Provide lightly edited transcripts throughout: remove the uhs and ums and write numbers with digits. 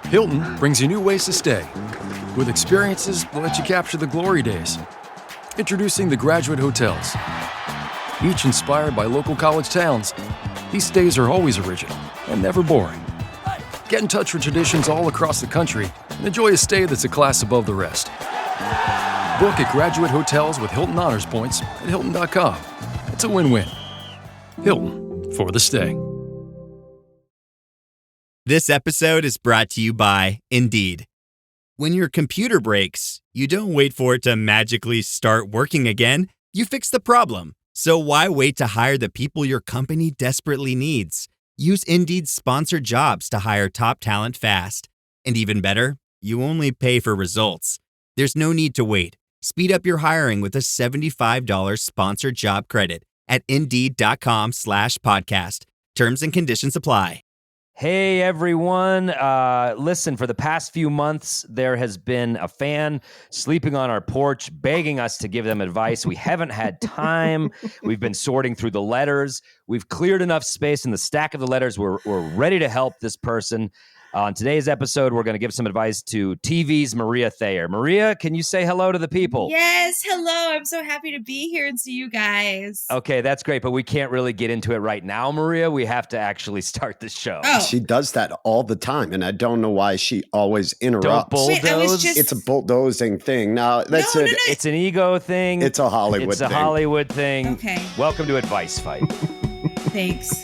Hilton brings you new ways to stay, with experiences that let you capture the glory days. Introducing the Graduate Hotels. Each inspired by local college towns, these stays are always original and never boring. Get in touch with traditions all across the country and enjoy a stay that's a class above the rest. Book at Graduate Hotels with Hilton Honors Points at Hilton.com. It's a win-win. Hilton, for the stay. This episode is brought to you by Indeed. When your computer breaks, you don't wait for it to magically start working again. You fix the problem. So why wait to hire the people your company desperately needs? Use Indeed's sponsored jobs to hire top talent fast. And even better, you only pay for results. There's no need to wait. Speed up your hiring with a $75 sponsored job credit at Indeed.com/podcast. Terms and conditions apply. Hey, everyone. Listen, for the past few months, there has been a fan sleeping on our porch, begging us to give them advice. We haven't had time. We've been sorting through the letters. We've cleared enough space in the stack of the letters. We're ready to help this person. On today's episode, we're going to give some advice to TV's Maria Thayer. Maria, can you say hello to the people? Yes, hello. I'm so happy to be here and see you guys. Okay, that's great, but we can't really get into it right now, Maria. We have to actually start the show. Oh. She does that all the time, and I don't know why she always interrupts. Don't bulldoze. Wait, I was just- It's a bulldozing thing. No, that's No, it. no, no. It's an ego thing. It's a Hollywood It's a thing. Hollywood thing. Okay. Welcome to Advice Fight. Thanks.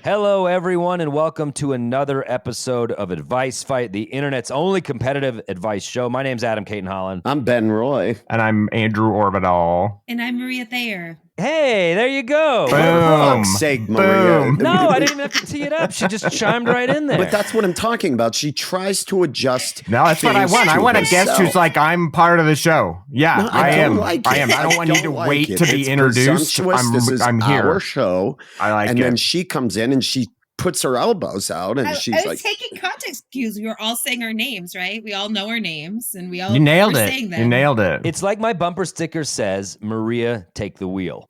Hello, everyone, and welcome to another episode of Advice Fight, the internet's only competitive advice show. My name's Adam Caton Holland. I'm Ben Roy. And I'm Andrew Orbital. And I'm Maria Thayer. Hey, there you go. For Boom. fuck's sake, Maria. Boom. No, I didn't even have to tee it up. She just chimed right in there. But that's what I'm talking about. She tries to adjust. No, that's what I things want. I to want a guest herself. who's like, I'm part of the show. Yeah, No, I don't am. like I it. am. I don't want you to like wait it. to be It's introduced. presumptuous. This is I'm here. our show. I like and it. then she comes in and she puts her elbows out and I she's was like, taking context cues. We were all saying our names, right? We all know our names, and we all You nailed were it. saying them. You nailed it. It's like my bumper sticker says, Maria, take the wheel.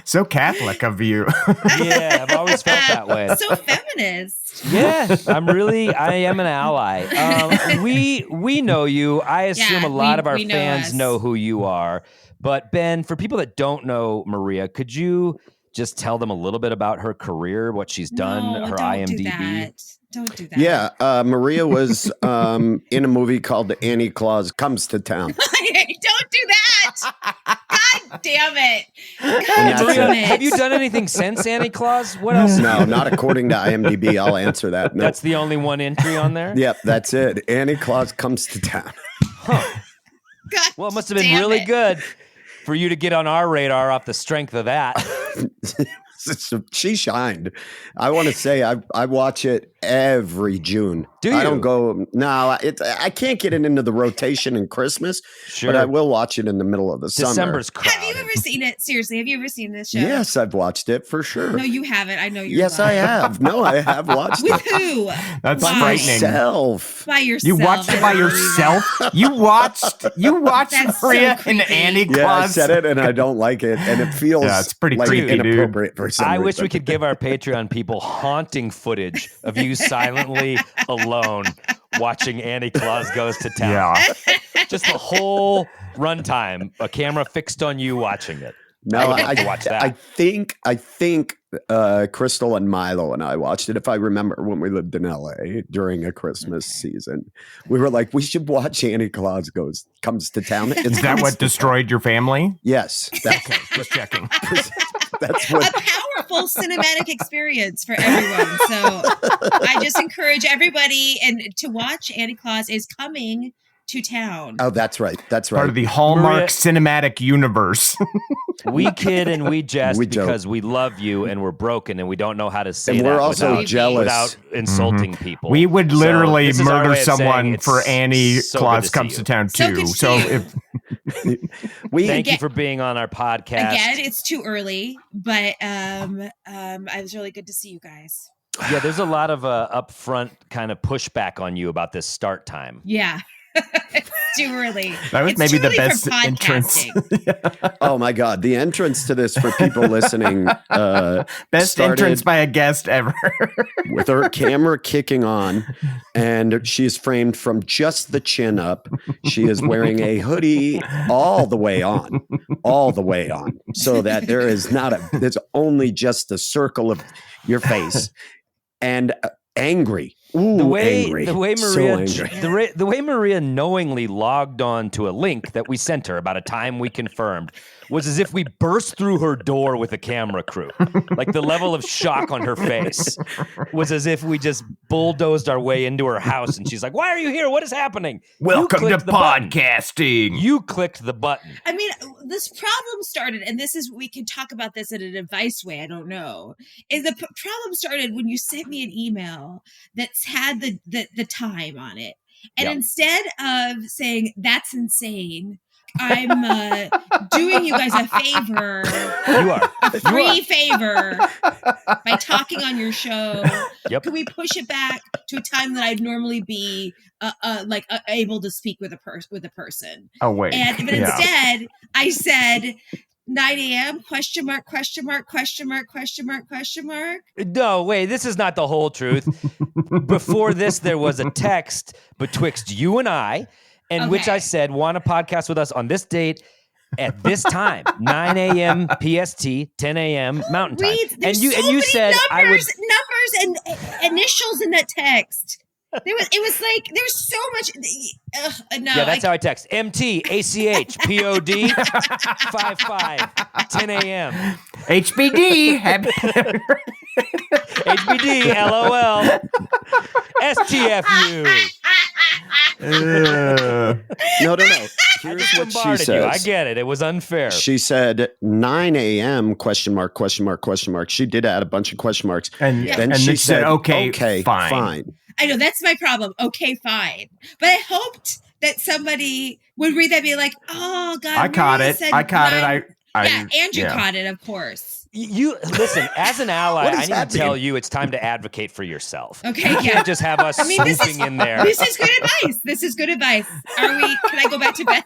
So Catholic of you. Yeah, I've always felt that way. So feminist. Yeah, I am an ally. We know you. I assume Yeah, a lot we- of our we know fans us. know who you are. But Ben, for people that don't know Maria, could you just tell them a little bit about her career, what she's done, No, her don't IMDb? Do that. Don't do that. yeah, Maria was in a movie called Annie Claus Comes to Town. Don't do that. God damn it. God that's Maria, damn it. it. have you done anything since Santa Claus? What else? No, not according to IMDb. I'll answer that. No. That's the only one entry on there? Yep, that's it. Annie Claus Comes to Town. God Well, it must have been damn really it. good for you to get on our radar off the strength of that. She shined. I want to say I watch it every June. Do I you? don't go. No, I can't get it into the rotation in Christmas, Sure. but I will watch it in the middle of the summer. December's crowded. Have you ever seen it? Seriously, have you ever seen this show? Yes, I've watched it for sure. No, you haven't. I know you're Yes, I lying. have. No, I have watched With it who? That's Why? frightening. myself. By yourself. You watched it by I don't believe yourself? You watched That's so Maria and creepy. Annie Yeah, I Claus? said it and I don't like it, and it feels Yeah, it's pretty like creepy, dude. inappropriate for some I wish reason. we could give our Patreon people haunting footage of you silently alone watching Annie Claus Goes to Town. Yeah. Just the whole runtime, a camera fixed on you watching it. No, I would love to watch that. I think Crystal and Milo and I watched it. If I remember, when we lived in LA during a Christmas season, we were like, we should watch Annie Claus Comes to Town. Is that what destroyed your family? Yes, Just checking. that's a what. powerful cinematic experience for everyone. So I just encourage everybody and to watch Annie Claus is coming to town. Oh, that's right. That's right. Part of the Hallmark Maria- cinematic universe. We kid and we jest We joke. because we love you and we're broken and we don't know how to say And that we're also without, jealous. without insulting people. We would So literally this is our murder way of saying someone it's for Annie so Claus good Comes see to you. Town So too. good to So see you. if we Thank you for being on our podcast. Again, it's too early, but it was really good to see you guys. Yeah, there's a lot of upfront kind of pushback on you about this start time. Yeah. It's too early. that was It's maybe too the early for best entrance. podcasting. Oh my God, the entrance to this for people listening. Best started entrance by a guest ever. with her camera kicking on, and she is framed from just the chin up. She is wearing a hoodie all the way on, so that there's only just the circle of your face, and angry. Ooh, The way angry. Maria So angry. the way Maria knowingly logged on to a link that we sent her about a time we confirmed was as if we burst through her door with a camera crew. Like the level of shock on her face was as if we just bulldozed our way into her house and she's like, "Why are you here? What is happening?" Welcome to clicked the button. podcasting. You clicked the button. I mean, this problem started, and we can talk about this in an advice way. I don't know. Is the problem started when you sent me an email that's had the time on it, and Yep. instead of saying that's insane, I'm doing you guys a favor, You are. free favor, by talking on your show. Yep. Can we push it back to a time that I'd normally be able to speak with a person? Oh wait. But instead, I said 9 a.m. question mark. No, wait, this is not the whole truth. Before this, there was a text betwixt you and I, in which Okay. I said, want to podcast with us on this date at this time, 9 a.m. PST, 10 a.m. Mountain Time. Read, there's And you so and you many said numbers and initials in that text. It was like there's so much. No, yeah, that's how I text. MT ACH POD 55 10 a.m. HBD. HBD LOL STFU. No. I Here's just what she bombarded says. you. I get it. It was unfair. She said 9 a.m. question mark. She did add a bunch of question marks. And Then and she they said, okay, fine. I know that's my problem. Okay, fine. But I hoped that somebody would read that and be like, "Oh God, I caught Maria it. said I caught it. nine." I Yeah, Andrew caught it, of course. You listen, as an ally, What does I need that to tell mean? you it's time to advocate for yourself. Okay, You yeah. can't just have us I mean, this swooping in there. This is good advice. Can I go back to bed?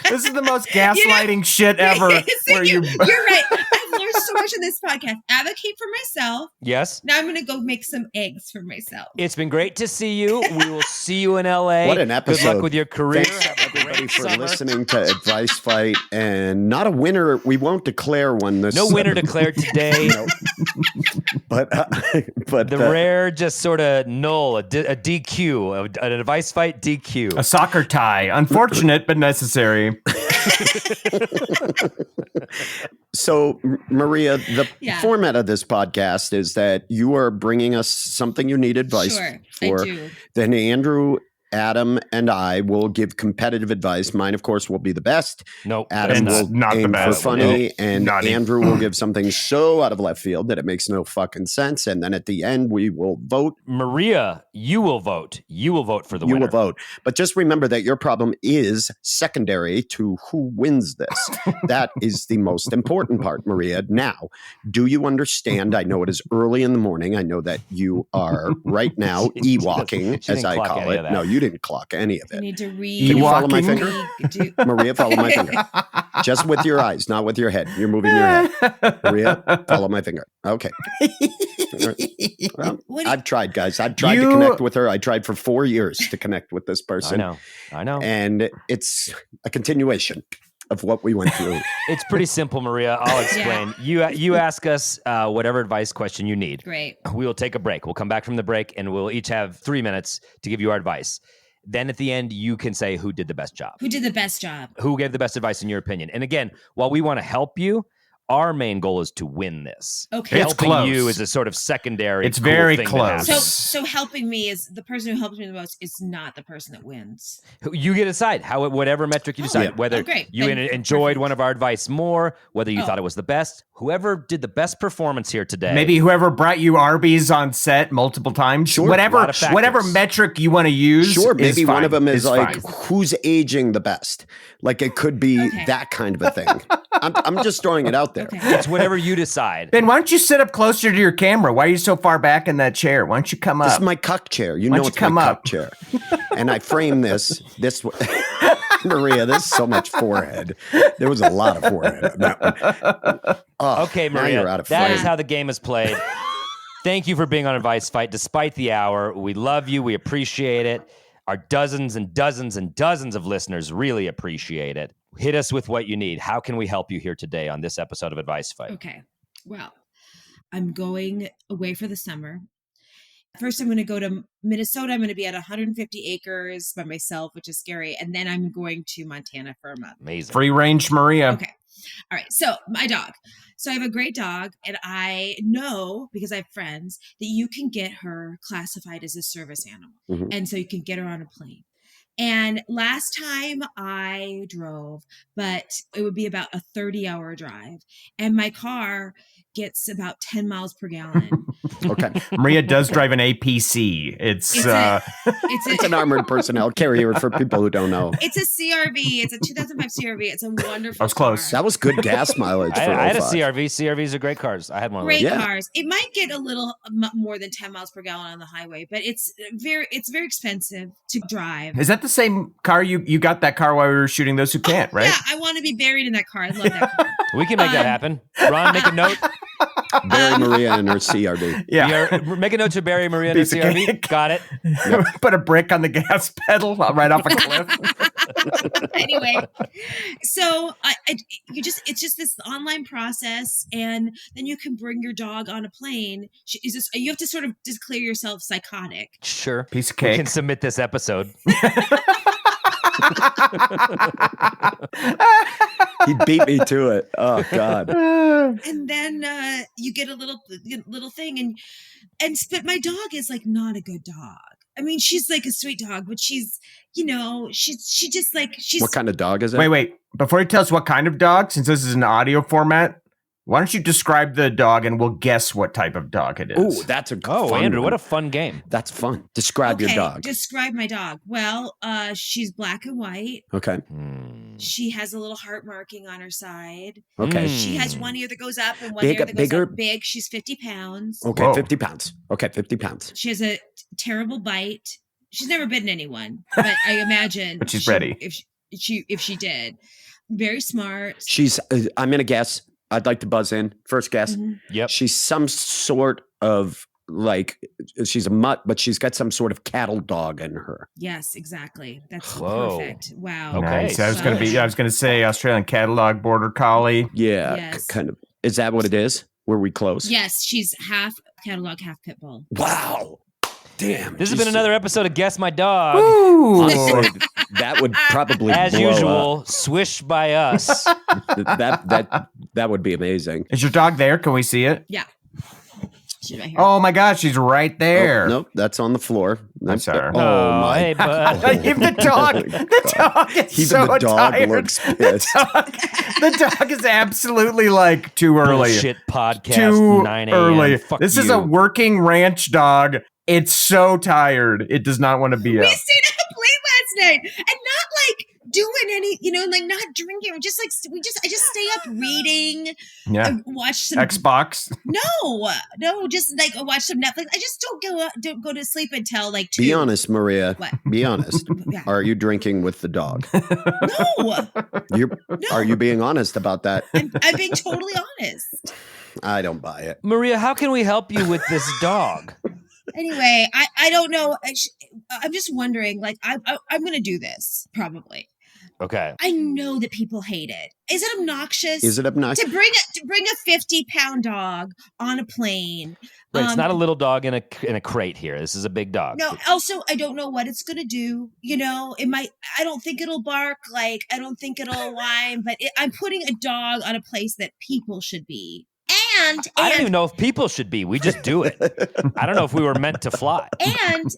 This is the most gaslighting shit ever. Where you're you right. I've learned so much in this podcast. Advocate for myself. Yes. Now I'm going to go make some eggs for myself. It's been great to see you. We will see you in LA. What an Good episode. luck with your career. Thanks Have a everybody great for summer. listening to Advice Fight, and not a winner. We won't declare one this. No winner declared today. No. but The rare, just sort of null, a DQ, an advice fight DQ. a soccer tie. Unfortunate but necessary. So, Maria, the Yeah. format of this podcast is that you are bringing us something you need advice Sure, for. I do. Then Andrew, Adam, and I will give competitive advice. Mine, of course, will be the best. Nope. Adam It's will not the aim best. for funny, Nope. and Naughty. Andrew will give something so out of left field that it makes no fucking sense. And then at the end, we will vote. Maria, you will vote. You will vote for the You winner. will vote. But just remember that your problem is secondary to who wins this. That is the most important part, Maria. Now, do you understand? I know it is early in the morning. I know that you are right now She e-walking, didn't as I clock call any it. of that. No, you didn't clock any of I it. need to read. Can you follow my Walking. finger? Maria, follow my finger. Just with your eyes, not with your head. You're moving your head. Maria, follow my finger. Okay. Well, What do you- I've tried, guys. I've tried to You- connect with her. I tried for 4 years to connect with this I person. know. And it's a continuation of what we went through. It's pretty simple, Maria. I'll explain. You ask us whatever advice question you need. Great. We will take a break. We'll come back from the break and we'll each have 3 minutes to give you our advice. Then at the end, you can say who did the best job, Who did the best job? who gave the best advice in your opinion. And again, while we want to help you, Our main goal is to win this. Okay. It's Helping close. you is a sort of secondary. It's cool very thing that close. happens. So helping me is the person who helps me the most is not the person that wins. You get to decide whatever metric you decide, yeah. whether great. you Then enjoyed perfect. one of our advice more, whether you Oh. thought it was the best. Whoever did the best performance here today. Maybe whoever brought you Arby's on set multiple times. Sure. Whatever, Lot of factors. whatever metric you want to use. Sure, is maybe one fine. of them is like fine. who's aging the best. Like it could be Okay. that kind of a thing. I'm just throwing it out there. Okay. it's whatever you decide. Ben, why don't you sit up closer to your camera? Why are you so far back in that chair? Why don't you come This up? is my cuck chair. You Why know don't it's you come my up? cuck chair. And I frame this Maria, there's so much forehead. There was a lot of forehead on that one. Oh, Okay, now Maria, you're out of that frame. is how the game is played. Thank you for being on Advice Fight despite the hour. We love you. We appreciate it. Our dozens and dozens and dozens of listeners really appreciate it. Hit us with what you need. How can we help you here today on this episode of Advice Fight? Okay. Well, I'm going away for the summer. First, I'm going to go to Minnesota. I'm going to be at 150 acres by myself, which is scary. And then I'm going to Montana for a month. Amazing. Free range Maria. Okay. All right. So my dog. So I have a great dog, and I know because I have friends that you can get her classified as a service animal. Mhm. And so you can get her on a plane. And last time I drove, but it would be about a 30-hour drive. And my car gets about 10 miles per gallon. Okay. Maria does drive an APC. It's It's It's an armored personnel carrier for people who don't know. It's a CRV. It's a 2005 CRV. It's a wonderful That was close. That was good gas mileage for I had a 05. CRV. CRVs are great cars. I had one of Great those. Yeah. cars. It might get a little more than 10 miles per gallon on the highway, but it's very expensive to drive. Is that the same car you got that car while we were shooting Those Who Can't, right? Yeah, I want to be buried in that car. I love that car. We can make that happen. Ron, make a note. Bury Maria in her CRV. Yeah. Make a note to bury Maria in a Piece of CRV. cake. Got it. Put a brick on the gas pedal right off a cliff. Anyway, so it's just this online process, and then you can bring your dog on a plane. You have to sort of declare yourself psychotic. Sure. Piece of We cake. can submit this episode. He beat me to it. Oh God. And then you get a little thing, but my dog is like not a good dog. I mean, she's like a sweet dog, but she's What kind of dog is it? Wait. Before you tell us what kind of dog, since this is an audio format, why don't you describe the dog and we'll guess what type of dog it is? Oh, that's a Oh, fun Andrew, one. what a fun game. That's fun. Describe your dog. Describe my dog. Well, she's black and white. Okay. She has a little heart marking on her side. Okay. Mm. She has one ear that goes up and one Big- ear that goes bigger? up big. She's 50 pounds. Okay. Whoa. 50 pounds. Okay. 50 pounds. She has a terrible bite. She's never bitten anyone, but I imagine But she's ready. If she did. Very smart. She's, I'm going to guess. I'd like to buzz in. First guess. Mhm. Yep. She's some sort of she's a mutt, but she's got some sort of cattle dog in her. Yes, exactly. That's Whoa. perfect. Wow. Okay. Nice. I was gonna say Australian Catalog Border Collie. Yeah. Yes. Kind of. Is that what it is? Were we close? Yes, she's half catalog, half pit bull. Wow. Damn. This has been another episode of Guess My Dog. Ooh. Honestly, that would probably As blow usual, swish by us. up. That would be amazing. Is your dog there? Can we see it? Yeah. She's right here. Oh my gosh, she's right there. Oh, nope, that's on the floor. I'm sorry. Oh, my. Hey, bud. Even the dog, the dog is Even so the dog tired. looks pissed. The dog is absolutely like too early. Bullshit podcast, Too 9 a.m. early. Fuck This you. is a working ranch dog. It's so tired. It does not want to be We up. stayed up late last night and not like doing any, like not drinking. I just stay up reading. Yeah. Watch some Xbox. No, just like watch some Netflix. I just don't go to sleep until like 2. Be honest, Maria. What? Be honest. Yeah. Are you drinking with the dog? No, Are you being honest about that? I'm being totally honest. I don't buy it. Maria, how can we help you with this dog? Anyway, I don't know. I'm just wondering. Like I'm going to do this probably, Okay. I know that people hate it. Is it obnoxious? Is it obnoxious? To bring a 50-pound dog on a plane? Right, it's not a little dog in a crate here. This is a big dog. No, also, I don't know what it's going to do. It might, I don't think it'll bark. Like, I don't think it'll whine, but I'm putting a dog on a place that people should be. And I don't even know if people should be. We just do it. I don't know if we were meant to fly. And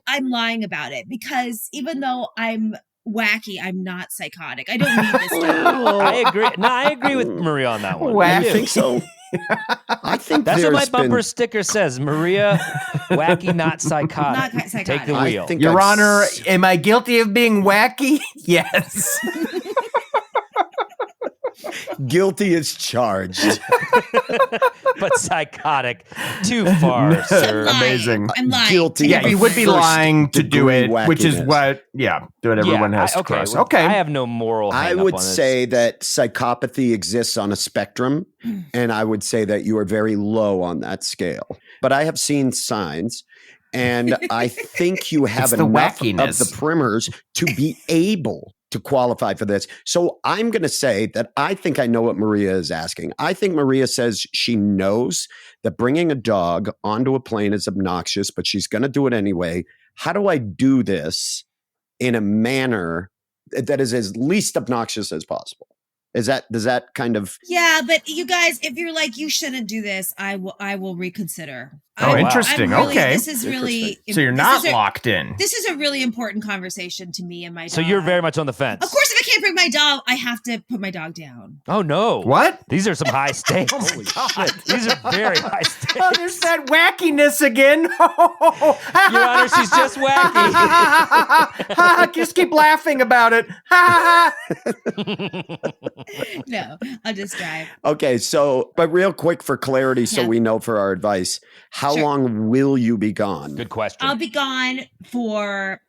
I'm lying about it because even though I'm wacky, I'm not psychotic. I don't need this dog. I agree. No, I agree with Maria on that one. I think so. I think that's what my there's bumper sticker says. Maria, wacky, not psychotic. Not psychotic. Take the wheel. Your Honor, am I guilty of being wacky? Yes. Guilty as charged. But psychotic. Too far, sir. Amazing. I'm lying. Guilty. Yeah, he would be lying to do it, which is what everyone has to cross. Okay. I have no moral hang I up would on this. say that psychopathy exists on a spectrum, and I would say that you are very low on that scale. But I have seen signs, and I think you have enough of the primers to be able to qualify for this. So I'm going to say that I think I know what Maria is asking. I think Maria says she knows that bringing a dog onto a plane is obnoxious, but she's going to do it anyway. How do I do this in a manner that is as least obnoxious as possible? Does that kind of... Yeah, but you guys, if you're like, you shouldn't do this, I will reconsider. Oh, interesting. Okay. This is really... So you're not locked in. This is a really important conversation to me and my dog. So you're very much on the fence. Of course, if I can't bring my dog, I have to put my dog down. Oh, no. What? These are some high stakes. Holy shit. These are very high stakes. Oh, there's that wackiness again. Your Honor, she's just wacky. Just keep laughing about it. No, I'll just drive. Okay, but real quick for clarity, so we know for our advice, how long will you be gone? Good question. I'll be gone for...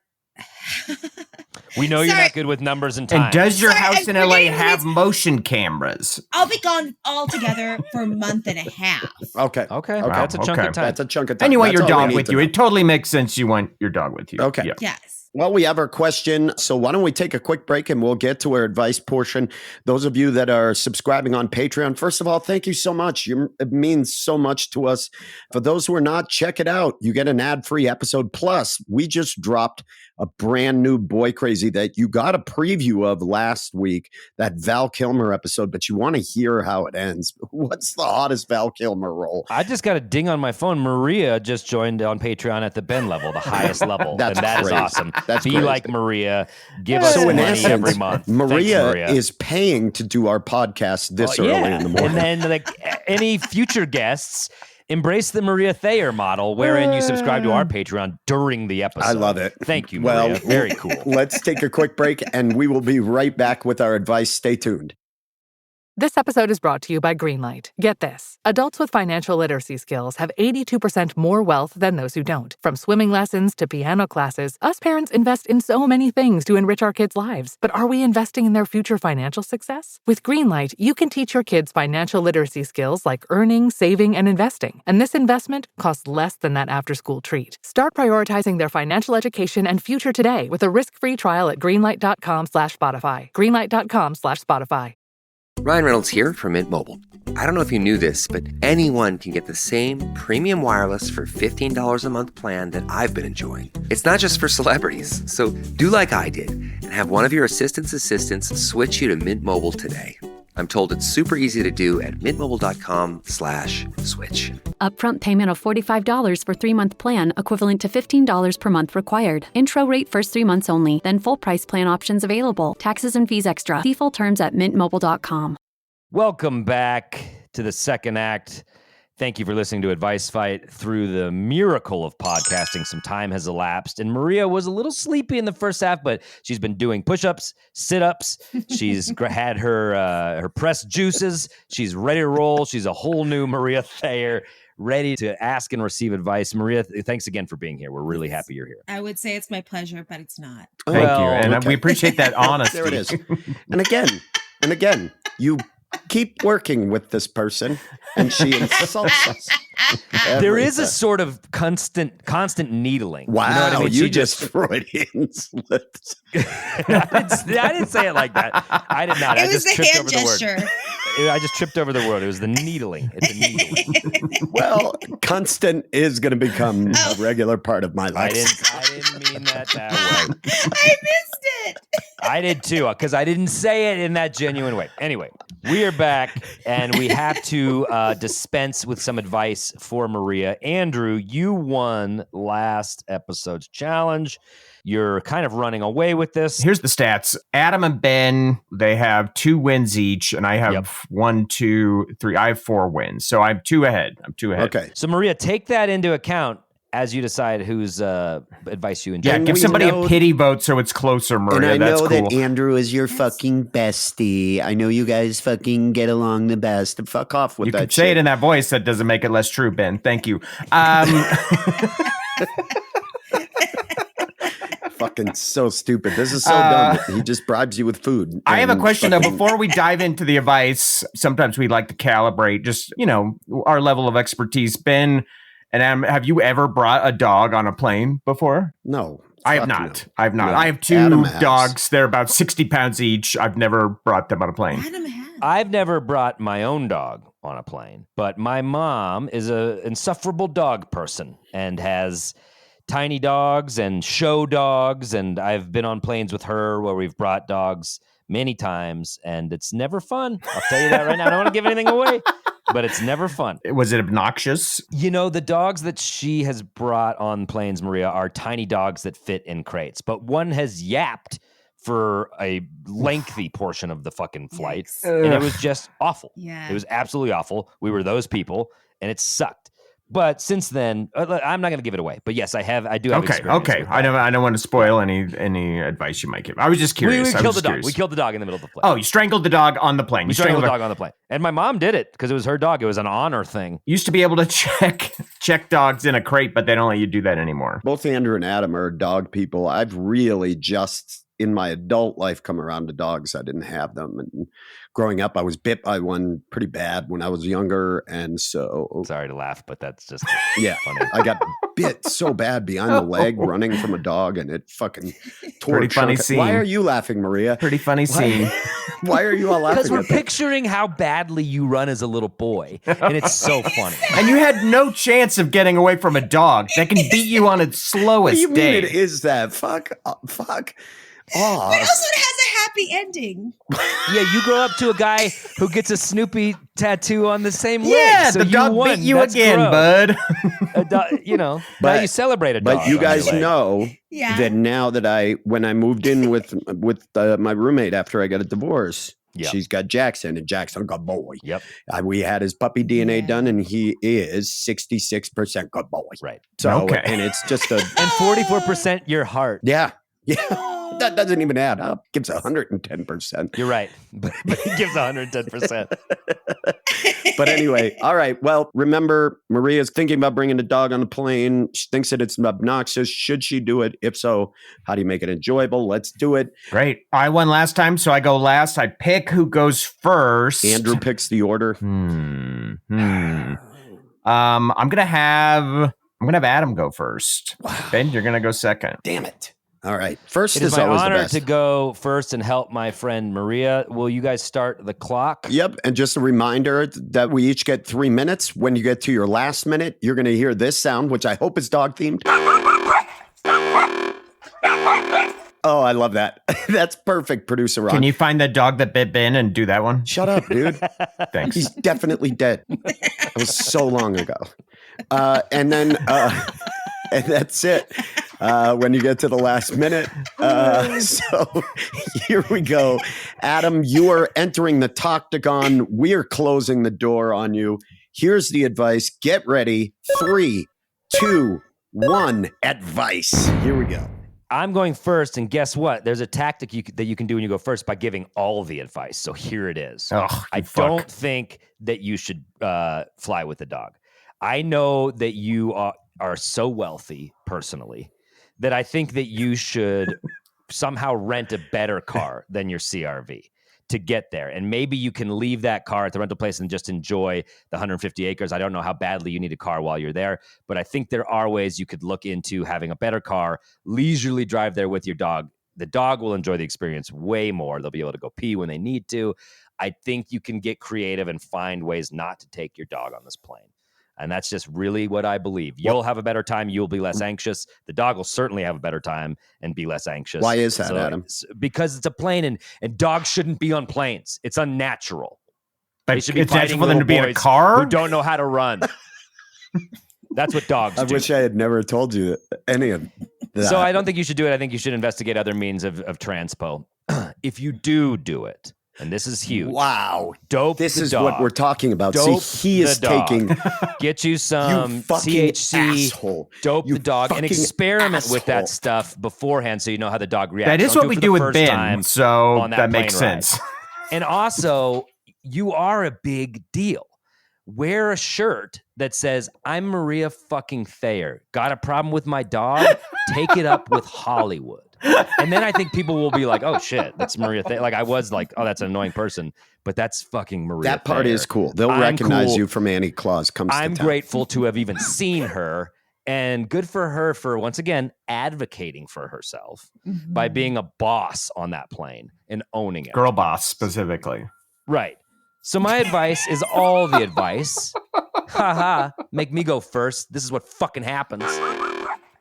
We know you're not good with numbers and time. And does your house in LA have motion cameras? I'll be gone altogether for a month and a half. Okay. Wow, that's a chunk of time. That's a chunk of time. And you want That's your all we dog need with to you. know. It totally makes sense you want your dog with you. Okay. Yeah. Yes. Well, we have our question. So why don't we take a quick break and we'll get to our advice portion. Those of you that are subscribing on Patreon, first of all, thank you so much. It means so much to us. For those who are not, check it out. You get an ad-free episode. Plus, we just dropped a brand new Boy Crazy that you got a preview of last week, that Val Kilmer episode, but you want to hear how it ends. What's the hottest Val Kilmer role? I just got a ding on my phone. Maria just joined on Patreon at the Ben level, the highest level. That's and that is crazy. awesome. That's Be crazy. like Maria. Give us So in money essence, every month. Maria is paying to do our podcast this early in the morning. And then any future guests, embrace the Maria Thayer model, wherein you subscribe to our Patreon during the episode. I love it. Thank you, Maria. Well, very cool. Let's take a quick break and we will be right back with our advice. Stay tuned. This episode is brought to you by Greenlight. Get this. Adults with financial literacy skills have 82% more wealth than those who don't. From swimming lessons to piano classes, us parents invest in so many things to enrich our kids' lives. But are we investing in their future financial success? With Greenlight, you can teach your kids financial literacy skills like earning, saving, and investing. And this investment costs less than that after-school treat. Start prioritizing their financial education and future today with a risk-free trial at greenlight.com/Spotify. Greenlight.com/Spotify. Ryan Reynolds here from Mint Mobile. I don't know if you knew this, but anyone can get the same premium wireless for $15 a month plan that I've been enjoying. It's not just for celebrities. So do like I did and have one of your assistants switch you to Mint Mobile today. I'm told it's super easy to do at mintmobile.com/switch. Upfront payment of $45 for 3-month plan, equivalent to $15 per month required. Intro rate first 3 months only, then full price plan options available. Taxes and fees extra. See full terms at mintmobile.com. Welcome back to the second act. Thank you for listening to Advice Fight. Through the miracle of podcasting, some time has elapsed, and Maria was a little sleepy in the first half, but she's been doing push-ups, sit-ups. She's had her pressed juices. She's ready to roll. She's a whole new Maria Thayer, ready to ask and receive advice. Maria, thanks again for being here. We're really happy you're here. I would say it's my pleasure, but it's not. Thank you, and we appreciate that honesty. There it is. And again, you keep working with this person, and she insults us. There is a Everything. sort of constant needling. Wow, You know what I mean? you She just Freudian slipped. I didn't say it like that. I did not. It I was just the tripped hand over the word. gesture. I just tripped over the word. It was the needling. It's a needling. Well, constant is going to become a regular part of my I life. didn't mean that way. I missed it. I did too, because I didn't say it in that genuine way. Anyway, we are back, and we have to dispense with some advice for Maria. Andrew, you won last episode's challenge. You're kind of running away with this. Here's the stats. Adam and Ben, they have 2 wins each, and I have 1, 2, 3. I have 4 wins. So I'm 2 ahead. Okay. So, Maria, take that into account as you decide whose advice you enjoy. Yeah, And give we somebody know- a pity vote so it's closer, Maria. And I That's know cool. that Andrew is your fucking bestie. I know you guys fucking get along the best. Fuck off with You that can say shit. it in that voice. That doesn't make it less true, Ben. Thank you. Fucking so stupid. This is so dumb. He just bribes you with food. I have a and question, though. fucking- Before we dive into the advice, sometimes we like to calibrate just, our level of expertise. Ben and Adam, have you ever brought a dog on a plane before? No. I have fuck not. no. I have not. No. I have 2 Adam has. dogs. They're about 60 pounds each. I've never brought them on a plane. Adam has. I've never brought my own dog on a plane, but my mom is an insufferable dog person and has tiny dogs and show dogs, and I've been on planes with her where we've brought dogs many times, and it's never fun. I'll tell you that right now. I don't want to give anything away, but it's never fun. Was it obnoxious? The dogs that she has brought on planes, Maria, are tiny dogs that fit in crates, but one has yapped for a lengthy portion of the fucking flight, Yikes. and it was just awful. Yeah. It was absolutely awful. We were those people, and it sucked. But since then, I'm not going to give it away. But yes, I do have experience. Okay. with I that. don't want to spoil any advice you might give. I was just curious. We I killed was the dog. curious. We killed the dog in the middle of the plane. Oh, you strangled the dog on the plane. We strangled the dog on the plane. And my mom did it because it was her dog. It was an honor thing. Used to be able to check dogs in a crate, but they don't let you do that anymore. Both Andrew and Adam are dog people. I've really just in my adult life come around to dogs. I didn't have them. And growing up, I was bit by one pretty bad when I was younger. And so, Sorry to laugh, but that's just yeah, funny. I got bit so bad behind the leg running from a dog, and it fucking tore Pretty a chunk funny of- scene. Why are you laughing, Maria? Pretty funny scene. Why are you all laughing? Because we're at that? picturing how badly you run as a little boy, and it's so funny. And you had no chance of getting away from a dog that can beat you on its What do slowest you mean day. it is that? Fuck. Oh, But also, it has a happy ending. Yeah, you grow up to a guy who gets a Snoopy tattoo on the same leg. Yeah, so the you dog won. beat you That's again, gross. bud. Now But- you celebrate a dog. but you on your guys leg. know Yeah. that now that when I moved in with my roommate after I got a divorce, Yeah. she's got Jackson, and Jackson got boy. Yep. We had his puppy DNA Yeah. done, and he is 66% good boy. Right. So, Okay. and it's just a And 44% your heart. yeah. That doesn't even add up. Gives 110%. You're right. But he gives 110%. But anyway, all right. Well, remember, Maria's thinking about bringing a dog on the plane. She thinks that it's obnoxious. Should she do it? If so, how do you make it enjoyable? Let's do it. Great. I won last time, so I go last. I pick who goes first. Andrew picks the order. I'm gonna have Adam go first. Ben, you're gonna go second. Damn it. All right. First It is is my always the honor best. to go first and help my friend Maria. Will you guys start the clock? Yep. And just a reminder that we each get 3 minutes. When you get to your last minute, you're going to hear this sound, which I hope is dog themed. Oh, I love that. That's perfect, producer Ron. Can you find the dog that bit Ben and do that one? Shut up, dude. Thanks. He's definitely dead. It was so long ago. And then, and that's it. When you get to the last minute. So here we go. Adam, you are entering the Toctagon. We are closing the door on you. Here's the advice. Get ready. 3, 2, 1. Advice. Here we go. I'm going first, and guess what? There's a tactic that you can do when you go first by giving all the advice. So here it is. I don't think that you should fly with the dog. I know that you are so wealthy personally that I think that you should somehow rent a better car than your CRV. to get there. And maybe you can leave that car at the rental place and just enjoy the 150 acres. I don't know how badly you need a car while you're there, but I think there are ways you could look into having a better car, leisurely drive there with your dog. The dog will enjoy the experience way more. They'll be able to go pee when they need to. I think you can get creative and find ways not to take your dog on this plane. And that's just really what I believe. You'll have a better time. You'll be less anxious. The dog will certainly have a better time and be less anxious. Why is that, Adam? Because it's a plane, and dogs shouldn't be on planes. It's unnatural. But They should be it's fighting natural for them to be in a boys car? who don't know how to run. That's what dogs I do. wish I had never told you any of that. So I don't think you should do it. I think you should investigate other means of transpo. If you do it, and this is huge. Wow. Dope This the is dog. what we're talking about. Dope See, he is the dog. taking Get you some you fucking THC, asshole. dope You the dog, and fucking experiment with that asshole. stuff beforehand so you know how the dog reacts. That is Don't what we it for do the with first Ben, time so on that makes plane ride. sense. And also, you are a big deal. Wear a shirt that says, "I'm Maria fucking Thayer. Got a problem with my dog? Take it up with Hollywood." And then I think people will be like, "Oh shit, that's Maria Thayer." Like I was like, "Oh, that's an annoying person," but that's fucking Maria. That part Thayer. is cool. They'll I'm recognize cool. you from Annie Claus comes I'm to town. grateful to have even seen her, and good for her for once again advocating for herself by being a boss on that plane and owning it. Girl boss specifically. Right. So my advice is all the advice. Haha. Make me go first. This is what fucking happens.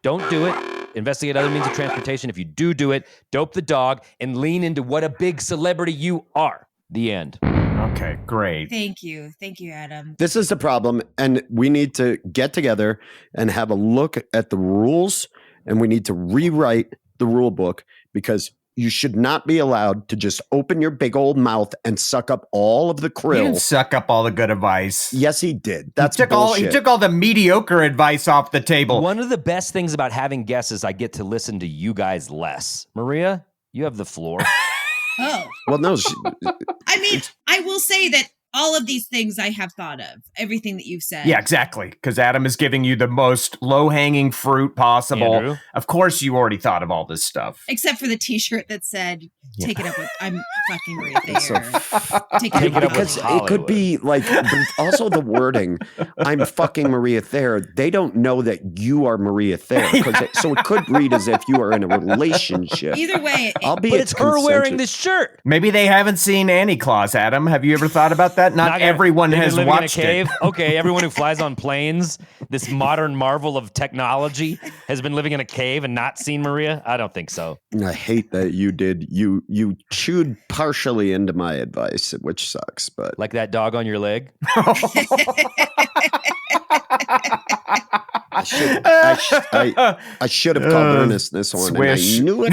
Don't do it. Investigate other means of transportation. If you do it, dope the dog and lean into what a big celebrity you are. The end. Okay, great. Thank you, Adam. This is the problem, and we need to get together and have a look at the rules, and we need to rewrite the rule book because you should not be allowed to just open your big old mouth and suck up all of the He krill. didn't suck up all the good advice. Yes, he did. That's he bullshit. took all the mediocre advice off the table. One of the best things about having guests is I get to listen to you guys less. Maria, you have the floor. Oh, Well, no, I mean, I will say that all of these things I have thought of, everything that you've said. Yeah, exactly. Because Adam is giving you the most low-hanging fruit possible. Andrew? Of course, you already thought of all this stuff. Except for the T-shirt that said, "Take it up with I'm fucking Maria So Thayer." Take Take it it up up with because with it could be like, but also the wording, I'm fucking Maria Thayer. They don't know that you are Maria Thayer. So it could read as if you are in a relationship. Either way, Albeit But it's her wearing consensual. this shirt. Maybe they haven't seen Annie Claus, Adam. Have you ever thought about that? Not gonna- everyone they've been has living watched in a cave. it. Okay, everyone who flies on planes, this modern marvel of technology, has been living in a cave and not seen Maria? I don't think so. I hate that you did. You chewed partially into my advice, which sucks. But Like that dog on your leg. I should have called Ernest this one. And I Swish. knew it.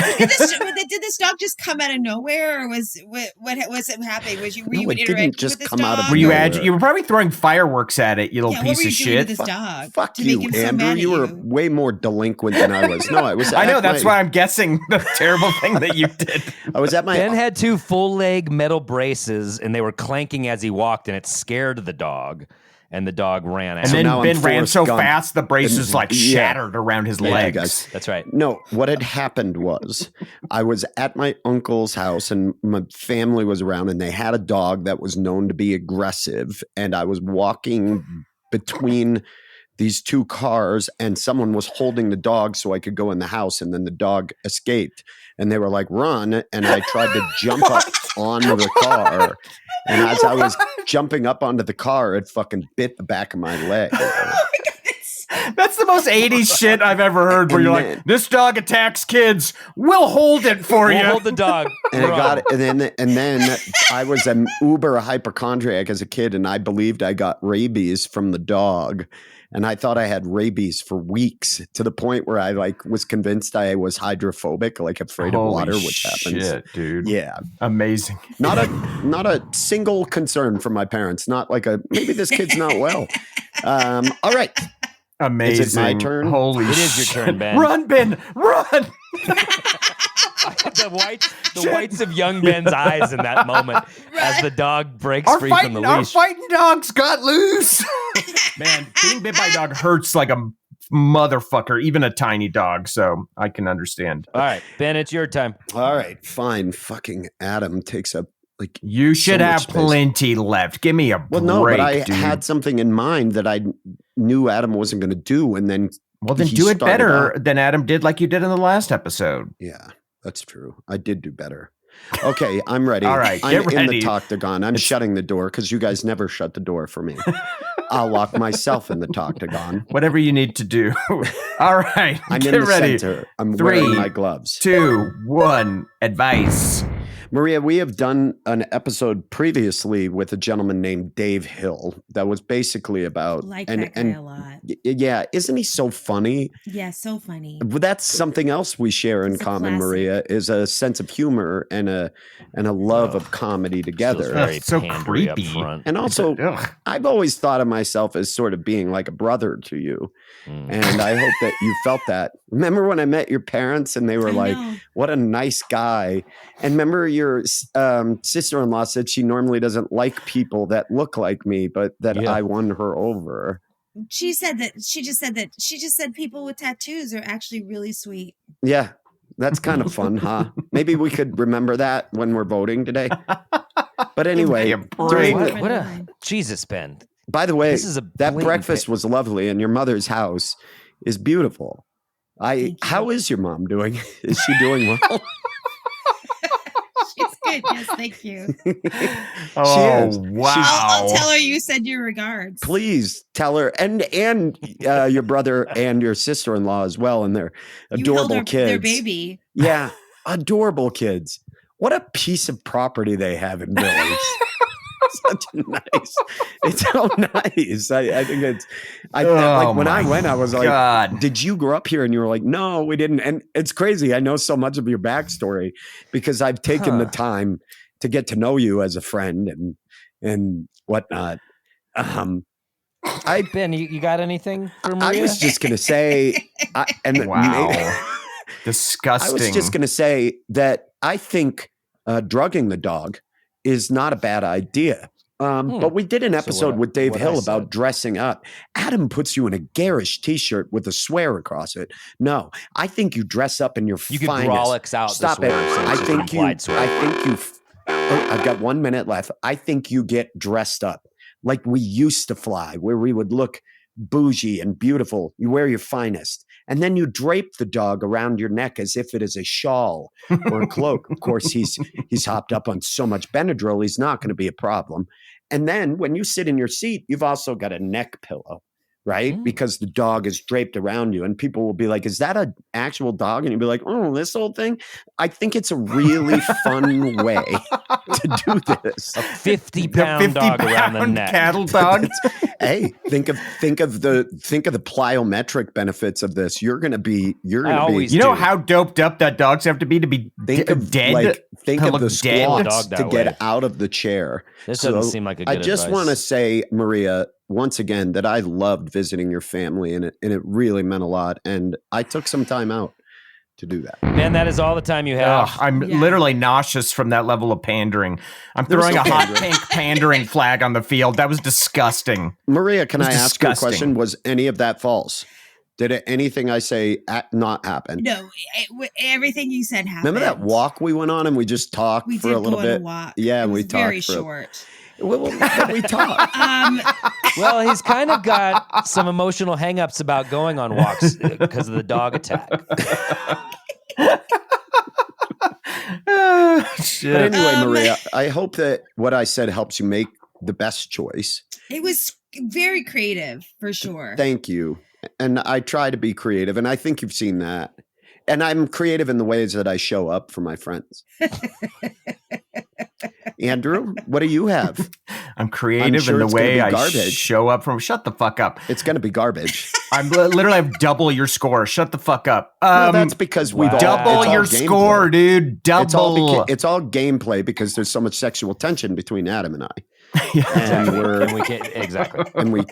did this dog just come out of nowhere, or was what was it happening? Were No, you it didn't interacting just with this come out of dog? Were you nowhere. you were probably throwing fireworks at it, you little Yeah, what piece were you of doing with shit. this dog? Fuck to you, make him so Andrew. mad You were at you? way more delinquent than I was. No, I was. I know, at that's my- why I'm guessing the terrible thing that you did. I was at my. Ben had two full leg metal braces and they were clanking as he walked, and it scared the dog. And the dog ran out. And then now I'm Ben ran Forrest so Gump. fast the braces And- like yeah. shattered around his Thank you, legs. guys. That's right. No, what had happened was I was at my uncle's house and my family was around and they had a dog that was known to be aggressive. And I was walking between these two cars and someone was holding the dog so I could go in the house. And then the dog escaped and they were like, run. And I tried to jump up onto the car. And as I was jumping up onto the car, it fucking bit the back of my leg. That's the most 80s shit I've ever heard where And you're then- like, this dog attacks kids. We'll hold it for We'll you. hold the dog. And I Run. got it, and then I was an uber hypochondriac as a kid, and I believed I got rabies from the dog, and I thought I had rabies for weeks to the point where I was convinced I was hydrophobic, like afraid of Holy water, which happens. shit, dude. Yeah, Amazing. not a single concern from my parents. Not like maybe this kid's not well. All right, Amazing. Is it my turn? Holy It is your shit. turn, Ben. Run, Ben. Run. the whites of young Ben's eyes in that moment as the dog breaks free from the Our leash. fighting dogs got loose. Man, being bit by a dog hurts like a motherfucker, even a tiny dog. So I can understand. All right, Ben, it's your time. all right, fine. Fucking Adam takes a like You should so have much space. plenty left. Give me a break, Well, no, but I dude. had something in mind that I knew Adam wasn't going to do, and then Well, then he do it started better out. than Adam did, like you did in the last episode. Yeah, that's true. I did do better. Okay, I'm ready. All right, I'm get in ready. the Toctagon. I'm shutting the door because you guys never shut the door for me. I'll lock myself in the Toctagon. Whatever you need to do. All right, I'm get in the ready. center. I'm 3, wearing my gloves. 2, 1. Advice. Maria, we have done an episode previously with a gentleman named Dave Hill that was basically about Like that guy a lot. Yeah, isn't he so funny? Yeah, so funny. But that's something else we share in It's a common, classic. Maria, is a sense of humor and a love of comedy Feels together. very So pandery up creepy. front. And also, Ugh. I've always thought of myself as sort of being like a brother to you. Mm. And I hope that you felt that. Remember when I met your parents and they were I like, know. what a nice guy. And remember your sister-in-law said she normally doesn't like people that look like me, but that Yeah. I won her over. She just said people with tattoos are actually really sweet. Yeah, that's kind of fun, huh? Maybe we could remember that when we're voting today. But anyway, Give me a during break. the- What a Jesus, Ben. by the way, This is a that blatant breakfast pic- was lovely and your mother's house is beautiful. Thank you. How is your mom doing? Is she doing well? She's good. Yes, thank you. Oh, is. wow. I'll tell her you said your regards. Please tell her, and your brother and your sister-in-law as well, and their You held adorable their, kids. their baby. Yeah, adorable kids. What a piece of property they have in Billings. Such a nice. It's so nice. I think it's. Like when I went, I was like, God. "Did you grow up here?" And you were like, "No, we didn't." And it's crazy. I know so much of your backstory because I've taken the time to get to know you as a friend and whatnot. Ben, you got anything for Maria? I was just gonna say, Wow. Disgusting. I was just going to say that I think drugging the dog is not a bad idea. But we did an episode with Dave Hill about dressing up. Adam puts you in a garish T-shirt with a swear across it. No, I think you dress up in your You could finest. Rolex out Stop the swear. it. So I it's just think you. implied swear. I've got 1 minute left. I think you get dressed up like we used to fly, where we would look bougie and beautiful. You wear your finest. And then you drape the dog around your neck as if it is a shawl or a cloak. Of course, he's hopped up on so much Benadryl, he's not going to be a problem. And then when you sit in your seat, you've also got a neck pillow, right? Because the dog is draped around you. And people will be like, is that an actual dog? And you'll be like, oh, this whole thing? I think it's a really fun way to do this. A 50-pound dog around the neck. Cattle dog. Hey, think of the plyometric benefits of this. You're gonna be. You know how doped up that dogs have to be think of dead. Think to of look the dead? squats Dog that to way. get out of the chair. This doesn't seem like a good I just advice. want to say, Maria, once again, that I loved visiting your family, and it really meant a lot. And I took some time out to do that. Ben, that is all the time you have. Ugh, I'm literally nauseous from that level of pandering. I'm throwing a hot pink pandering flag on the field. That was disgusting. Maria, can I ask you a disgusting. question? Was any of that false? Did anything I say not happen? No, everything you said happened. Remember that walk we went on and we just talked We for did a little go bit? on a walk. Yeah, It we was talked very for short. Well, we talked. Well, he's kind of got some emotional hangups about going on walks because of the dog attack. Shit. But anyway, Maria, I hope that what I said helps you make the best choice. It was very creative, for sure. Thank you. And I try to be creative, and I think you've seen that. And I'm creative in the ways that I show up for my friends. Andrew, what do you have? I'm creative sure in the it's gonna way be I garbage. show up from. Shut the fuck up. It's going to be garbage. I'm literally have double your score. Shut the fuck up. Well, that's because we've all, double it's all your gameplay. score, dude. Double. It's all gameplay because there's so much sexual tension between Adam and I. And we can't exactly. And we.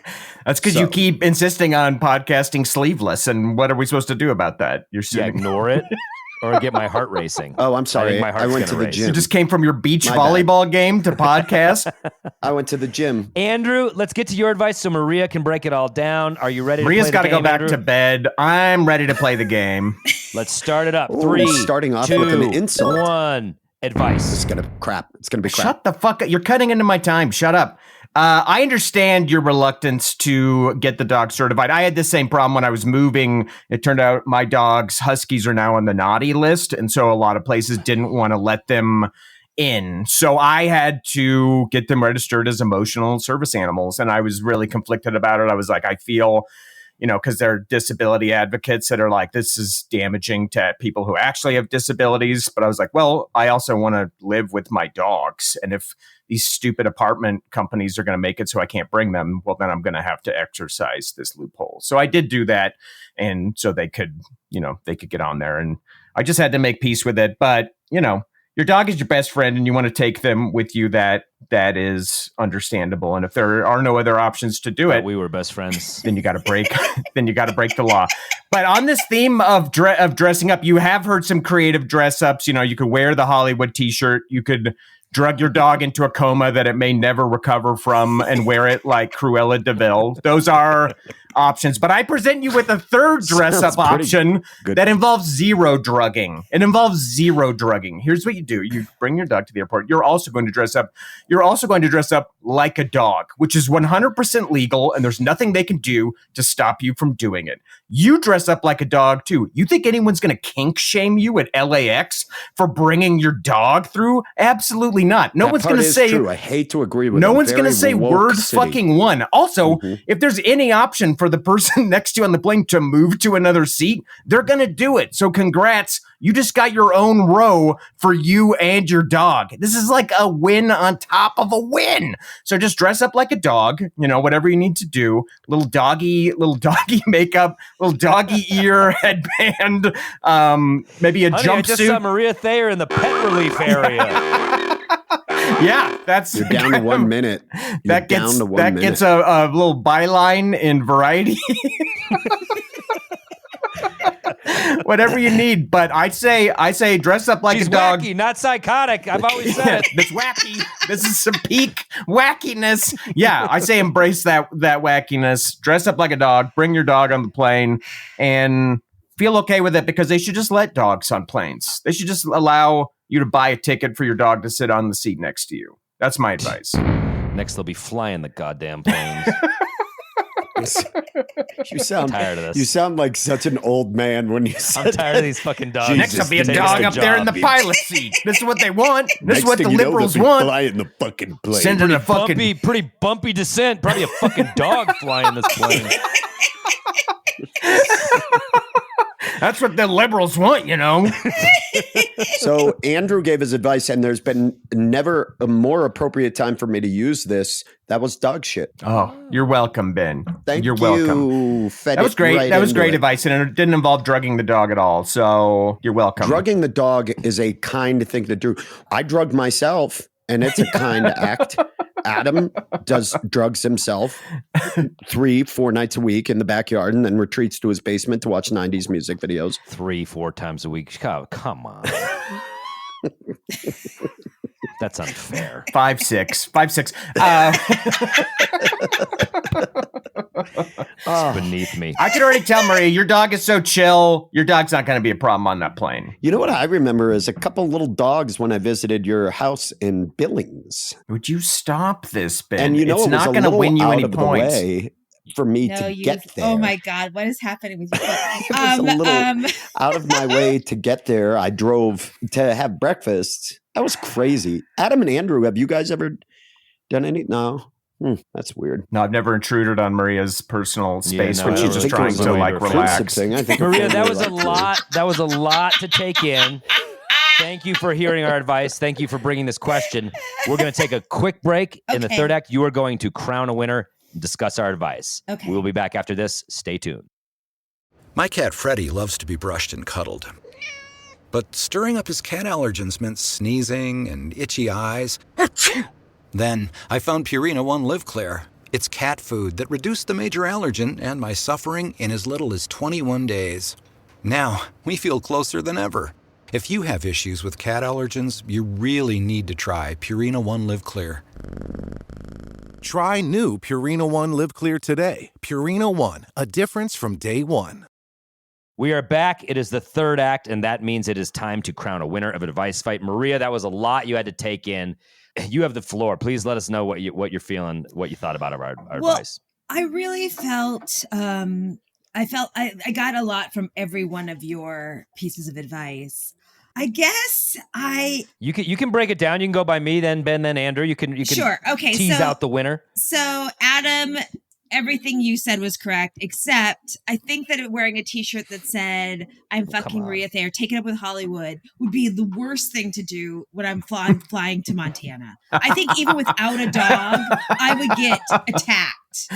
That's because you keep insisting on podcasting sleeveless. And what are we supposed to do about that? You're sitting. Ignore it or get my heart racing. Oh, I'm sorry. my I heart's went to gonna the race. gym. You just came from your beach My volleyball game to podcast. I went to the gym. Andrew, let's get to your advice so Maria can break it all down. Are you ready? Maria's got to go back to bed. I'm ready to play the game. Let's start it up. Ooh, 3, starting off 2, with an insult. 1. advice. It's going to be crap. Shut the fuck up. You're cutting into my time. Shut up. I understand your reluctance to get the dog certified. I had the same problem when I was moving. It turned out my dog's huskies are now on the naughty list. And so a lot of places didn't want to let them in. So I had to get them registered as emotional service animals. And I was really conflicted about it. I was like, I feel, because there are disability advocates that are like, this is damaging to people who actually have disabilities. But I was like, well, I also want to live with my dogs. And if these stupid apartment companies are going to make it so I can't bring them, well, then I'm going to have to exercise this loophole. So I did do that. And so they could get on there. And I just had to make peace with it. But, your dog is your best friend and you want to take them with you. That is understandable. And if there are no other options to do it, we were best friends. Then you got to break the law. But on this theme of dressing up, you have heard some creative dress ups. You could wear the Hollywood t-shirt. You could drug your dog into a coma that it may never recover from and wear it like Cruella de Vil. Those are options. But I present you with a third dress-up option that involves zero drugging. It involves zero drugging. Here's what you do. You bring your dog to the airport. You're also going to dress up. You're also going to dress up like a dog, which is 100% legal, and there's nothing they can do to stop you from doing it. You dress up like a dog, too. You think anyone's going to kink shame you at LAX for bringing your dog through? Absolutely not. No one's going to say. True. I hate to agree with. No one's going to say word fucking one. Also, if there's any option for the person next to you on the plane to move to another seat, they're going to do it. So congrats. You just got your own row for you and your dog. This is like a win on top of a win. So just dress up like a dog, whatever you need to do. Little doggy makeup, little doggy ear headband, maybe a jumpsuit. I just saw Maria Thayer in the pet relief area. Yeah, you're down to 1 minute. That gets a little byline in Variety. Whatever you need, but I say dress up like She's a dog. Wacky, not psychotic. I've always said it. It's wacky. This is some peak wackiness. Yeah, I say embrace that wackiness. Dress up like a dog. Bring your dog on the plane, and feel okay with it because they should just let dogs on planes. They should just allow you to buy a ticket for your dog to sit on the seat next to you. That's my advice. Next, they'll be flying the goddamn planes. You sound tired of this. You sound like such an old man when you said I'm tired of these fucking dogs. Next, there'll be a dog up there in the pilot seat. This is what they want. This is what the liberals want. Flying the fucking plane. Sending a fucking pretty bumpy descent. Probably a fucking dog flying this plane. That's what the liberals want, So Andrew gave his advice, and there's been never a more appropriate time for me to use this. That was dog shit. Oh, you're welcome, Ben. You're welcome. That was great. That was great advice, and it didn't involve drugging the dog at all. So you're welcome. Drugging the dog is a kind thing to do. I drugged myself, and it's a kind act. Adam does drugs himself 3-4 nights a week in the backyard and then retreats to his basement to watch 90s music videos. 3-4 times a week. Come on. That's unfair. 5-6. It's beneath me. I can already tell, Maria, your dog is so chill. Your dog's not going to be a problem on that plane. You know what I remember is a couple little dogs when I visited your house in Billings. Would you stop this, Ben? And it's not going to win you any points. For me to get there. Oh my God, what is happening with you? It was a little out of my way to get there. I drove to have breakfast. That was crazy. Adam and Andrew, have you guys ever done any? No. That's weird. No, I've never intruded on Maria's personal space when she's just trying to relax. Maria, that was a lot. That was a lot to take in. Thank you for hearing our advice. Thank you for bringing this question. We're going to take a quick break. In the third act, you are going to crown a winner and discuss our advice. Okay. We will be back after this. Stay tuned. My cat Freddie loves to be brushed and cuddled. But stirring up his cat allergens meant sneezing and itchy eyes. Then I found Purina One Live Clear. It's cat food that reduced the major allergen and my suffering in as little as 21 days. Now, we feel closer than ever. If you have issues with cat allergens, you really need to try Purina One Live Clear. Try new Purina One Live Clear today. Purina One, a difference from day one. We are back. It is the third act, and that means it is time to crown a winner of Advice Fight. Maria, that was a lot you had to take in. You have the floor. Please let us know what you're feeling, what you thought about our advice. I really felt I got a lot from every one of your pieces of advice. I guess you can break it down. You can go by me, then Ben, then Andrew. You can sure. Okay, tease out the winner. So Adam, everything you said was correct, except I think that wearing a t-shirt that said "I'm fucking Maria Thayer, take it up with Hollywood" would be the worst thing to do when I'm flying to Montana. I think even without a dog, I would get attacked,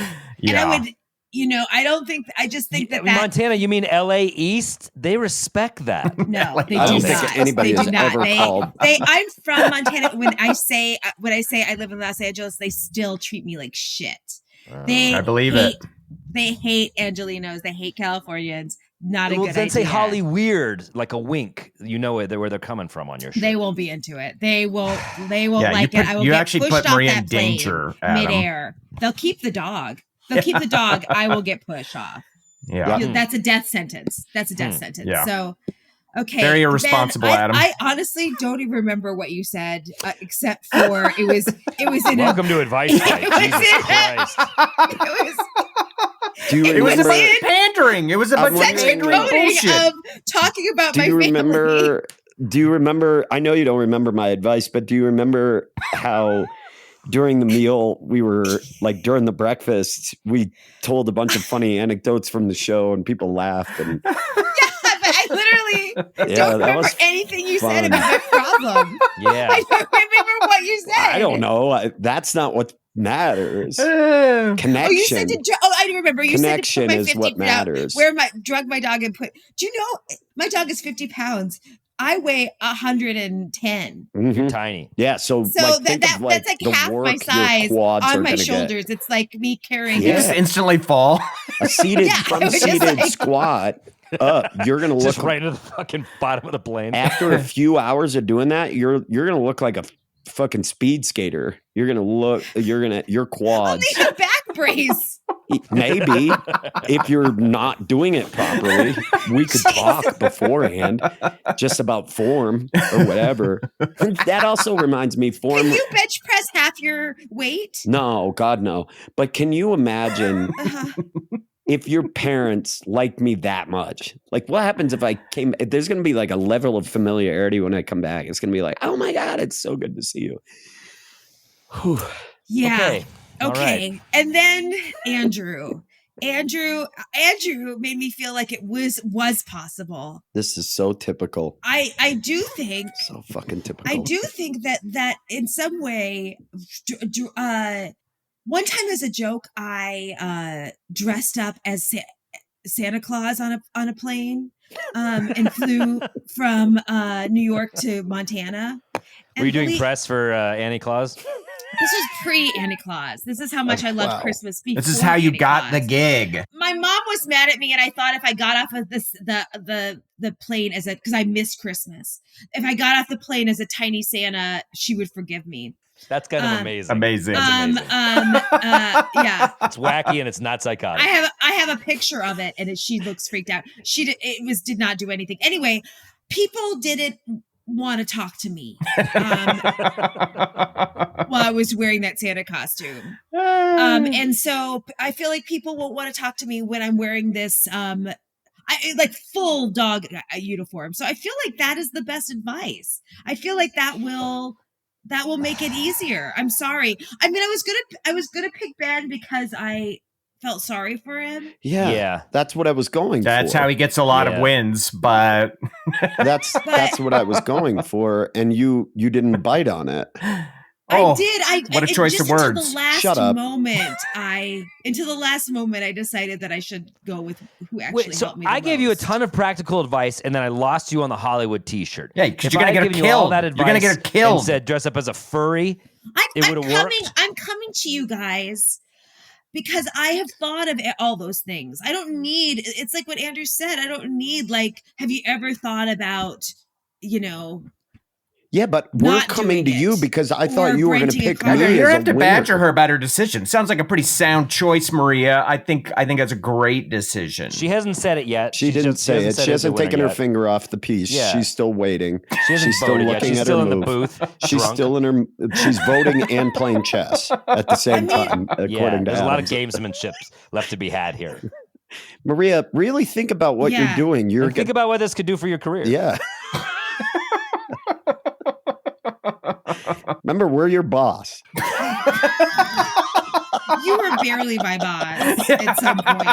and I would. I don't think. I just think that Montana. You mean L.A. East? They respect that. No, they do I don't not. think anybody has ever called. I'm from Montana. When I say I live in Los Angeles, they still treat me like shit. I believe it. They hate Angelinos. They hate Californians. Not a good idea. Then say Holly weird, like a wink. You know where they're coming from on your show. They won't be into it. They won't like it. I will you get actually pushed put Maria off in that plane danger, Adam. midair. They'll keep the dog. I will get pushed off. Yeah. That's a death sentence. Sentence. Yeah. So, okay. Very irresponsible, Ben, Adam. I honestly don't even remember what you said, except for it was in Welcome to Advice Fight. Jesus Christ. It was about pandering. It was about pandering bullshit. Of talking about my family. Do you remember? I know you don't remember my advice, but do you remember how during the meal we were like during the breakfast we told a bunch of funny anecdotes from the show and people laughed and yeah, but I literally don't remember anything you said about my problem. Yeah, I don't remember what you said. I don't know. That's not what matters. Connection. Oh, you said I remember. You Connection said to put my is 50 what matters. Drug my dog and put. Do you know my dog is 50 pounds? I weigh 110. You're tiny. Yeah, so that's like half my size on my shoulders. It's like me carrying. You just instantly fall. A seated squat up. You're gonna look just right to the fucking bottom of the plane. After a few hours of doing that, you're gonna look like a fucking speed skater. Your quads. I'll need a back brace. Maybe if you're not doing it properly, we could talk beforehand just about form or whatever. That also reminds me, form. Can you bench press half your weight? No, God, no. But can you imagine if your parents liked me that much? Like, what happens if there's going to be like a level of familiarity when I come back. It's going to be like, oh my God, it's so good to see you. Whew. Yeah. Okay. Right. And then Andrew made me feel like it was possible. This is so typical. I do think so fucking typical. I do think that in some way, one time as a joke, I dressed up as Santa Claus on a plane, and flew from New York to Montana. Were you doing press for Annie Claus? This was pre-Annie Claus. This is how much I loved Christmas before. This is how you Annie got Claus. the gig. My mom was mad at me, and I thought if I got off of the plane because I missed Christmas, if I got off the plane as a tiny Santa, she would forgive me. That's kind of amazing. Amazing. Yeah. It's wacky and it's not psychotic. I have a picture of it, and she looks freaked out. Did not do anything. Anyway, people didn't want to talk to me while I was wearing that Santa costume. And so I feel like people won't want to talk to me when I'm wearing this like full dog uniform. So I feel like that is the best advice. I feel like that will make it easier. I'm sorry. I mean, I was gonna pick Ben because I felt sorry for him. Yeah. That's what I was going for. That's how he gets a lot of wins, but that's what I was going for, and you didn't bite on it. I did. What a choice of words. Until the last Shut up. moment, I decided that I should go with who actually helped me. I gave you a ton of practical advice, and then I lost you on the Hollywood T-shirt. Yeah, because you're gonna get killed. You're gonna get killed. And said dress up as a furry. It would have worked. I'm coming to you guys because I have thought of all those things. I don't need. It's like what Andrew said. I don't need have you ever thought about, Yeah, but we're not coming doing to you it. because I thought Or you were going to renting a pick car. me You as don't a have to winner. badger her about her decision. Sounds like a pretty sound choice, Maria. I think that's a great decision. She hasn't said it yet. She didn't say it. She hasn't taken her finger off the piece. Yeah. She's still waiting. She hasn't She's still voted yet. looking She's at still her in the move. booth. She's drunk. still in her. She's voting and playing chess at the same time, according Yeah, to there's a lot of Adams. gamesmanship left to be had here. Maria, really think about what you're doing. And think about what this could do for your career. Yeah. Remember, we're your boss. You were barely my boss at some point.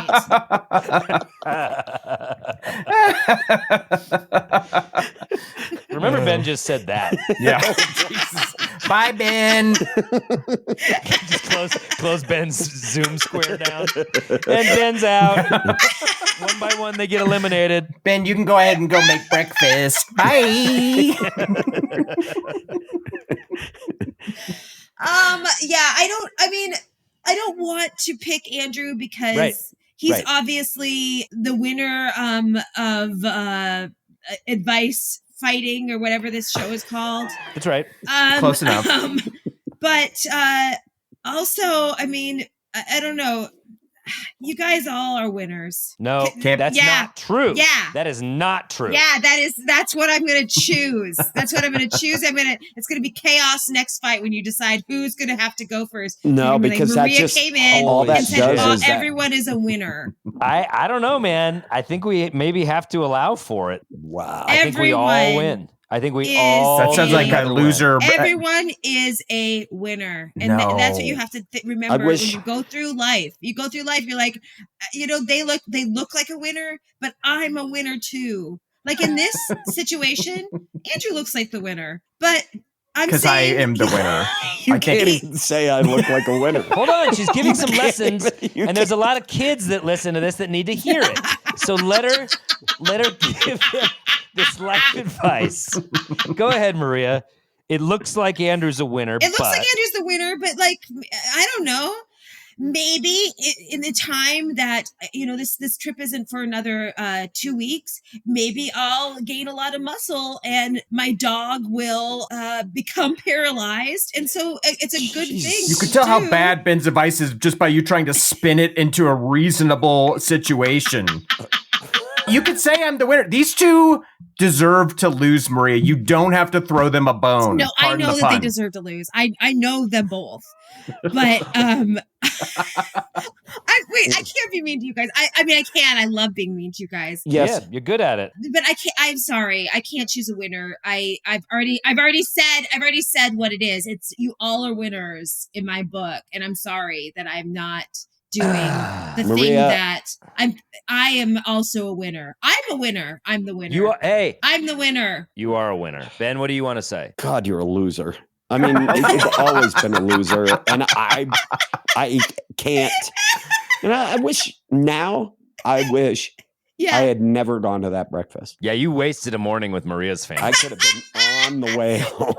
Remember, Ben just said that. Yeah. Jesus. Bye, Ben. Just close Ben's Zoom square down. And Ben's out. One by one, they get eliminated. Ben, you can go ahead and go make breakfast. Bye. I don't want to pick Andrew because he's obviously the winner of advice fighting or whatever this show is called. That's right. Close enough. But also, I mean, I don't know. You guys all are winners. No, that's not true. Yeah. That is not true. Yeah, that's what I'm going to choose. That's what I'm going to choose. It's going to be chaos next fight when you decide who's going to have to go first. No, because that Maria just came in all that and said, does is that everyone is a winner. I don't know, man. I think we maybe have to allow for it. Wow. I think we all win. I think we all. That sounds like a loser. Everyone is a winner, and that's what you have to remember when you go through life. You go through life. You're like, they look like a winner, but I'm a winner too. Like in this situation, Andrew looks like the winner, but because I am the winner. You can't even say I look like a winner. Hold on, she's giving some lessons, and there's a lot of kids that listen to this that need to hear it. So let her give them this life advice. Go ahead, Maria. It looks like Andrew's a winner. It looks like Andrew's the winner, but like I don't know. Maybe in the time that this trip isn't for another 2 weeks, maybe I'll gain a lot of muscle and my dog will become paralyzed, and so it's a good thing. You could tell how bad Ben's advice is just by you trying to spin it into a reasonable situation. You could say I'm the winner. These two deserve to lose, Maria. You don't have to throw them a bone. No, I know that they deserve to lose. I know them both. But I can't be mean to you guys. I mean I can. I love being mean to you guys. Yes, you're good at it. But I can't. I'm sorry. I can't choose a winner. I've already said what it is. It's you all are winners in my book, and I'm sorry that I'm not doing the Maria, thing that I am also a winner. I'm a winner. I'm the winner. You are. Hey, I'm the winner. You are a winner. Ben, what do you want to say? God, you're a loser. I mean, you've always been a loser, and I can't. I wish I had never gone to that breakfast. Yeah, you wasted a morning with Maria's family. I could have been on the way home.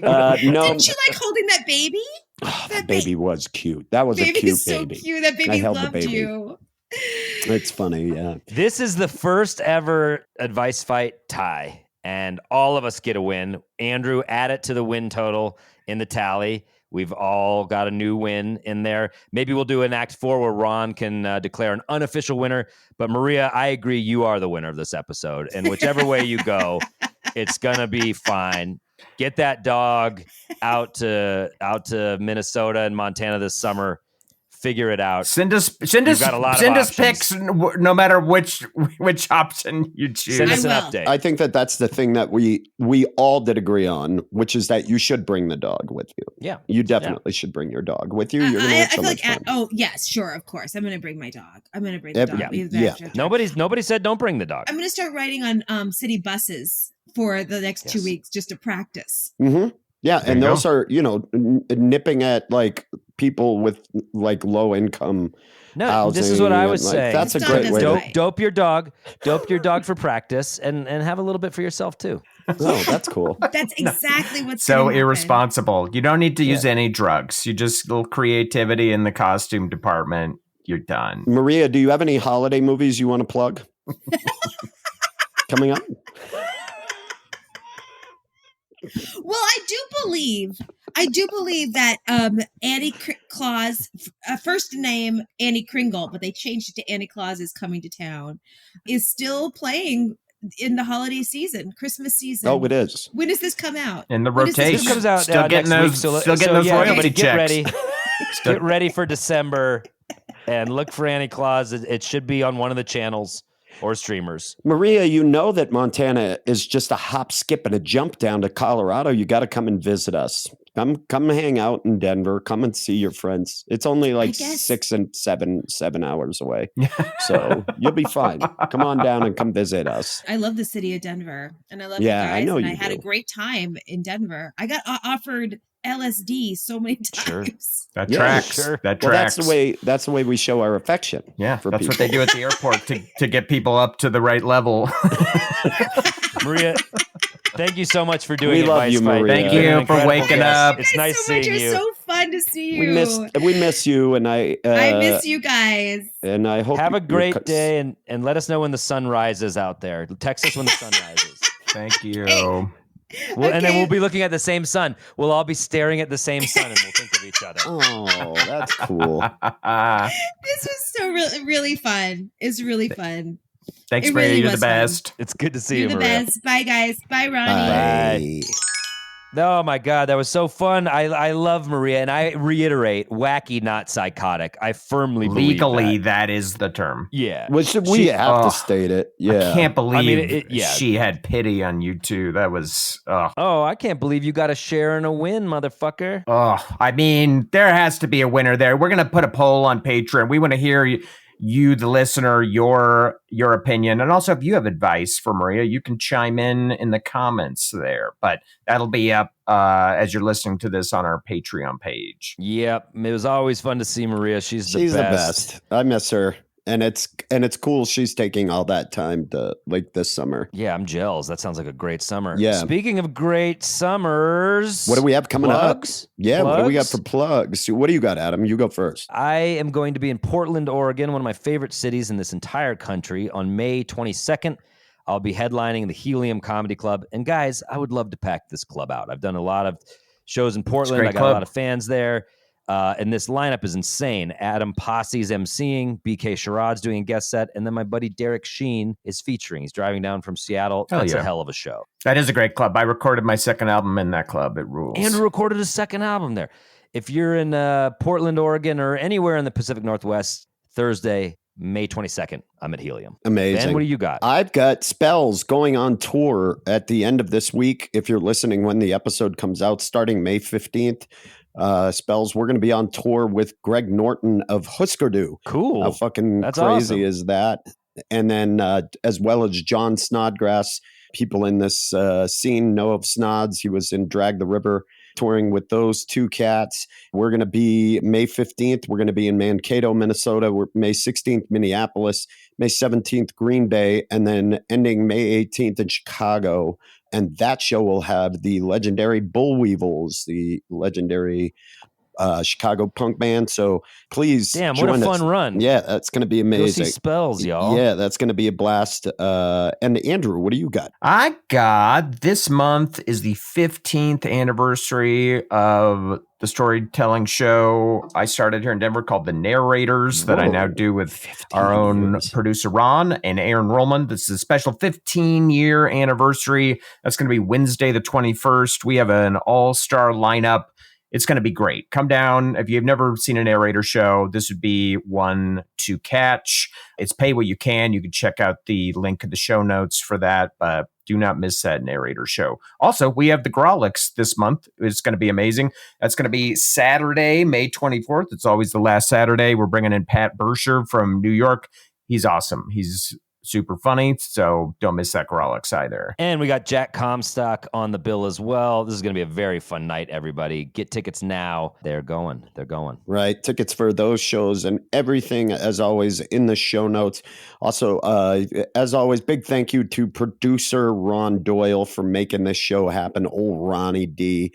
No. Didn't you like holding that baby? Oh, that baby was cute. That was a cute is so baby. Cute. That baby loved you. It's funny, yeah. This is the first ever advice fight tie, and all of us get a win. Andrew, add it to the win total in the tally. We've all got a new win in there. Maybe we'll do an Act 4 where Ron can declare an unofficial winner. But Maria, I agree, you are the winner of this episode. And whichever way you go, it's going to be fine. Get that dog out to Minnesota and Montana this summer. Figure it out. Send us pics no matter which option you choose. Send us an update. I think that's the thing that we all did agree on, which is that you should bring the dog with you. Yeah. You definitely should bring your dog with you. You're going to have so much fun. Oh, yes, sure, of course. I'm going to bring my dog. I'm going to bring the dog. Yeah. Nobody said don't bring the dog. I'm going to start riding on city buses for the next 2 weeks just to practice. Mm-hmm. Yeah, and those are, nipping at like people with like low income housing. This is what I was saying. That's a great way to dope your dog for practice and have a little bit for yourself too. Oh, that's cool. That's exactly what's so gonna irresponsible. happen. You don't need to use any drugs. You just little creativity in the costume department. You're done. Maria, do you have any holiday movies you want to plug? Coming up? Well, I do believe that Annie Claus, first name Annie Kringle, but they changed it to Annie Claus is Coming to Town, is still playing in the holiday season, Christmas season. Oh, it is. When does this come out? In the When does this rotation. This comes out Still getting next those, week. still getting those yeah, royalty everybody get checks. ready. Get ready for December and look for Annie Claus. It should be on one of the channels or streamers. Maria, you know that Montana is just a hop, skip, and a jump down to Colorado. You got to come and visit us. Come hang out in Denver. Come and see your friends. It's only like 6 and 7 hours away. So you'll be fine. Come on down and come visit us. I love the city of Denver, and I love you guys. I know and you I had do. a great time in Denver. I got offered LSD so many times. That tracks. Sure. That Well, tracks. that's the way we show our affection. Yeah, for that's people. what they do at the airport to get people up to the right level. Maria, thank you so much for doing We it. love you, Maria. Thank you for waking up. It's nice so much. seeing you. It's so fun to see you. We miss you, and I miss you guys. And I hope Have a you're great day, and let us know when the sun rises out there. Text us when the sun rises. Thank you. And then we'll be looking at the same sun. We'll all be staring at the same sun, and we'll think of each other. Oh, that's cool. This was so really fun. It's really fun. Thanks, It Maria. really You're the was fun. best. It's good to see You're you, the Maria. best. Bye, guys. Bye, Ronnie. Bye. Oh my God, that was so fun. I love Maria, and I reiterate, wacky, not psychotic. I firmly believe Legally, that. that is the term. Yeah. Which we have to state it. Yeah. I can't believe yeah. she had pity on you two. That was, Oh, I can't believe you got a share and a win, motherfucker. I mean, there has to be a winner there. We're going to put a poll on Patreon. We want to hear you, the listener, your opinion. And also, if you have advice for Maria, you can chime in the comments there. But that'll be up as you're listening to this on our Patreon page. Yep. It was always fun to see Maria. She's the best. I miss her. And it's cool she's taking all that time to like this summer. Yeah, I'm jealous. That sounds like a great summer. Yeah. Speaking of great summers, What do we have coming plugs? up? Yeah, what do we got Plugs? for plugs? What do you got, Adam? You go first. I am going to be in Portland, Oregon, one of my favorite cities in this entire country, on May 22nd. I'll be headlining the Helium Comedy Club. And guys, I would love to pack this club out. I've done a lot of shows in Portland. great I got club. a lot of fans there. And this lineup is insane. Adam Posse's emceeing, BK Sherrod's doing a guest set, and then my buddy Derek Sheen is featuring. He's driving down from Seattle. Hell That's yeah. a hell of a show. That is a great club. I recorded my second album in that club. It rules. Andrew recorded a second album there. If you're in Portland, Oregon, or anywhere in the Pacific Northwest, Thursday, May 22nd, I'm at Helium. Amazing. Ben, what do you got? I've got Spells going on tour at the end of this week. If you're listening when the episode comes out, starting May 15th, Spells, we're going to be on tour with Greg Norton of Husker Du. Cool. How fucking That's crazy awesome. is that? And then as well as John Snodgrass, people in this scene know of Snods. He was in Drag the River touring with those two cats. We're going to be May 15th. We're going to be in Mankato, Minnesota. We're May 16th, Minneapolis, May 17th, Green Bay, and then ending May 18th in Chicago. And that show will have the legendary Bullweevils, the legendary Chicago punk band. So please Damn, what a join fun us. run. Yeah, that's going to be Go amazing. see Spells, y'all. Yeah, that's going to be a blast. And Andrew, what do you got? I got this month is the 15th anniversary of the storytelling show I started here in Denver called The Narrators that I now do with our own producer Ron and Aaron Rollman. This is a special 15-year anniversary. That's going to be Wednesday the 21st. We have an all-star lineup. It's going to be great. Come down. If you've never seen a narrator show, this would be one to catch. It's pay what you can. You can check out the link in the show notes for that, but do not miss that narrator show. Also, we have the Grolics this month. It's going to be amazing. That's going to be Saturday, May 24th. It's always the last Saturday. We're bringing in Pat Bersher from New York. He's awesome. He's super funny, so don't miss that Grolics either. And we got Jack Comstock on the bill as well. This is going to be a very fun night, everybody. Get tickets now. They're going. Right. Tickets for those shows and everything, as always, in the show notes. Also, as always, big thank you to producer Ron Doyle for making this show happen. Old Ronnie D.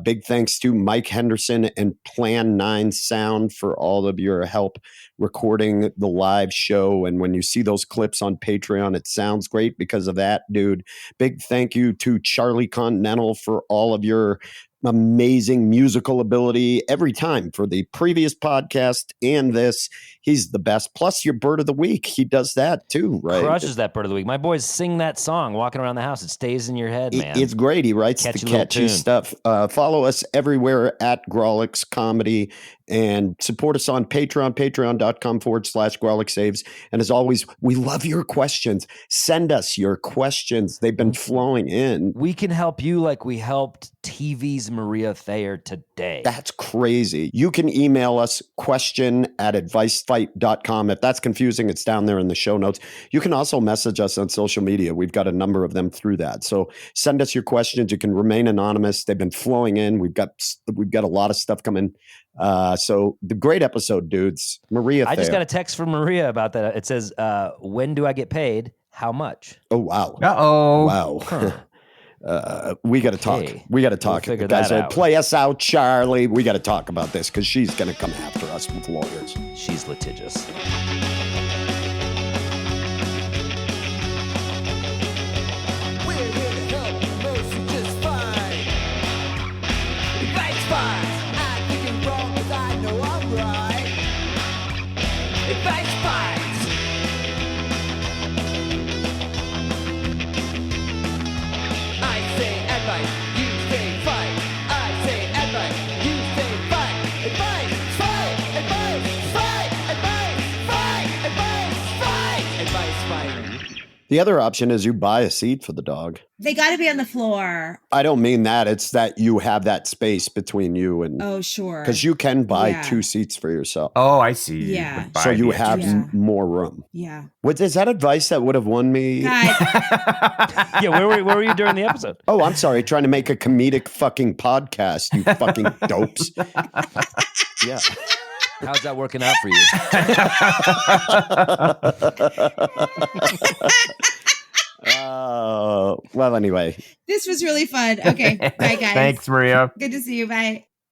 Big thanks to Mike Henderson and Plan 9 Sound for all of your help recording the live show. And when you see those clips on on Patreon. It sounds great because of that, dude. Big thank you to Charlie Continental for all of your amazing musical ability every time for the previous podcast and this. He's the best. Plus your bird of the week. He does that too, right? Crushes that bird of the week. My boys sing that song walking around the house. It stays in your head, man. It's great. He writes the catchy stuff. Follow us everywhere at Grawlix Comedy and support us on Patreon, patreon.com/Grawlix Saves. And as always, we love your questions. Send us your questions. They've been flowing in. We can help you like we helped TV's Maria Thayer today. That's crazy. You can email us question@advicefight.com. If that's confusing, it's down there in the show notes. You can also message us on social media. We've got a number of them through that. So send us your questions. You can remain anonymous. They've been flowing in. We've got a lot of stuff coming. So the great episode, dudes. Maria Thayer. I just got a text from Maria about that. It says, when do I get paid? How much? Oh, wow. Uh-oh. Wow. Huh. We got to talk. We got to talk. We'll figure Guys, that out. play us out, Charlie. We got to talk about this because she's going to come after us with lawyers. She's litigious. The other option is you buy a seat for the dog. They got to be on the floor. I don't mean that. It's that you have that space between you and. Oh, sure. Because you can buy 2 seats for yourself. Oh, I see. Yeah. So you have more room. Yeah. Is that advice that would have won me? Yeah, where were you during the episode? Oh, I'm sorry. Trying to make a comedic fucking podcast, you fucking dopes. Yeah. How's that working out for you? Well, anyway. This was really fun. Okay. Bye, guys. Thanks, Maria. Good to see you. Bye.